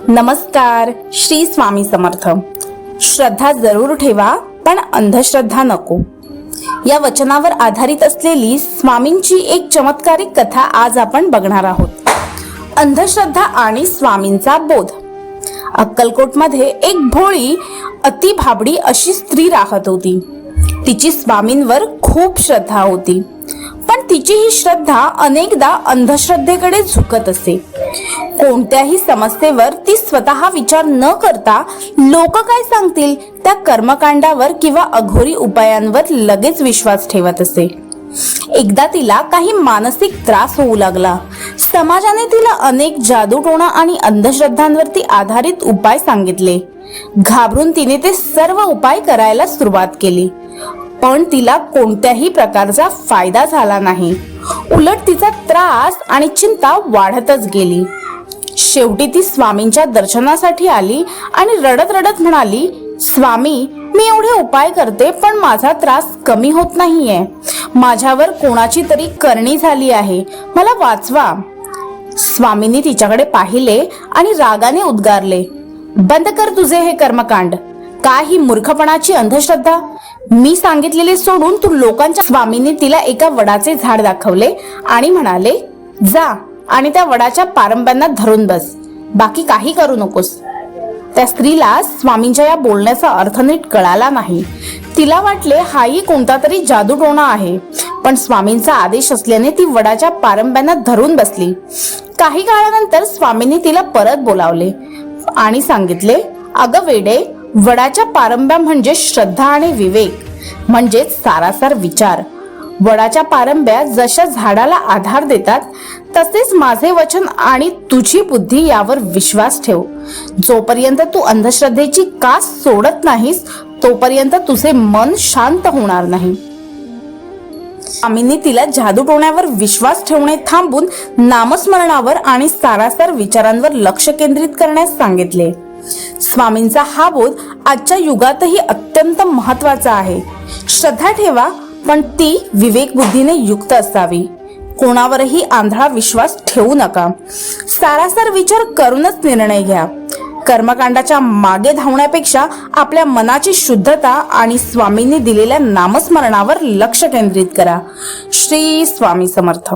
नमस्कार. श्री स्वामी समर्थ. श्रद्धा जरूर ठेवा पण अंधश्रद्धा नको, या वचनावर आधारित असलेली स्वामींची एक चमत्कारिक कथा आज आपण बघणार आहोत. अंधश्रद्धा आणि स्वामींचा बोध. अक्कलकोटमध्ये एक भोळी अति भाबडी अशी स्त्री राहत होती. तिची स्वामींवर खूप श्रद्धा होती, पण तिची ही श्रद्धा अनेकदा अंधश्रद्धेकडे झुकत असे. कोणत्याही समस्येवर ती स्वतः विचार न करता लोक काय सांगतील त्या कर्मकांडावर किंवा अघोरी उपायांवर लगेच विश्वास ठेवत असे. एकदा तिला काही मानसिक त्रास होऊ लागला. समाजाने तिला अनेक जादूटोणा आणि अंधश्रद्धांवरती आधारित उपाय सांगितले. घाबरून तिने ते सर्व उपाय करायला सुरुवात केली, पण तिला कोणत्याही प्रकारचा फायदा झाला नाही. उलट तिचा त्रास आणि चिंता वाढतच गेली. शेवटी ती स्वामींच्या दर्शनासाठी आली आणि रडत रडत म्हणाली, स्वामी, मी एवढे उपाय करते पण माझा त्रास कमी होत नाहीये. माझ्यावर कोणाची तरी करणी झाली आहे, मला वाचवा. स्वामींनी तिच्याकडे पाहिले आणि रागाने उद्गारले, बंद कर तुझे हे कर्मकांड. काय ही मूर्खपणाची अंधश्रद्धा? मी सांगितलेले सोडून तू लोकांच्या. स्वामींनी तिला एका वडाचे झाड दाखवले आणि म्हणाले, जा आणि त्या वडाच्या पारंब्यांना धरून बस, बाकी काही करू नकोस. त्या स्त्रीला स्वामींच्या या बोलण्याचा अर्थ नीट कळाला नाही. तिला वाटले हाही कोणता तरी जादूटोणा आहे, पण स्वामींचा आदेश असल्याने ती वडाच्या पारंब्यांना धरून बसली. काही काळानंतर स्वामींनी तिला परत बोलावले आणि सांगितले, अगं वेडे, वडाच्या पारंब्या म्हणजे श्रद्धा आणि विवेक, म्हणजेच सारासार विचार. वडाच्या पारंब्या जशा झाडाला आधार देतात, तसेच माझे वचन आणि तुझी बुद्धी यावर विश्वास ठेव. जोपर्यंत तू अंधश्रद्धेची कास सोडत नाहीस तोपर्यंत तुझे मन शांत होणार नाही. स्वामींनी तिला जादूटोण्यावर विश्वास ठेवणे थांबून नामस्मरणावर आणि सारासार विचारांवर लक्ष केंद्रित करण्यास सांगितले. स्वामींचा हा बोध आजच्या युगातही अत्यंत महत्वाचा आहे. श्रद्धा ठेवा, पण ती विवेक बुद्धीने युक्त असावी. कोणावरही आंधळा विश्वास ठेवू नका. सारासार विचार करूनच निर्णय घ्या. कर्मकांडाच्या मागे धावण्यापेक्षा आपल्या मनाची शुद्धता आणि स्वामींनी दिलेल्या नामस्मरणावर लक्ष केंद्रित करा. श्री स्वामी समर्थ.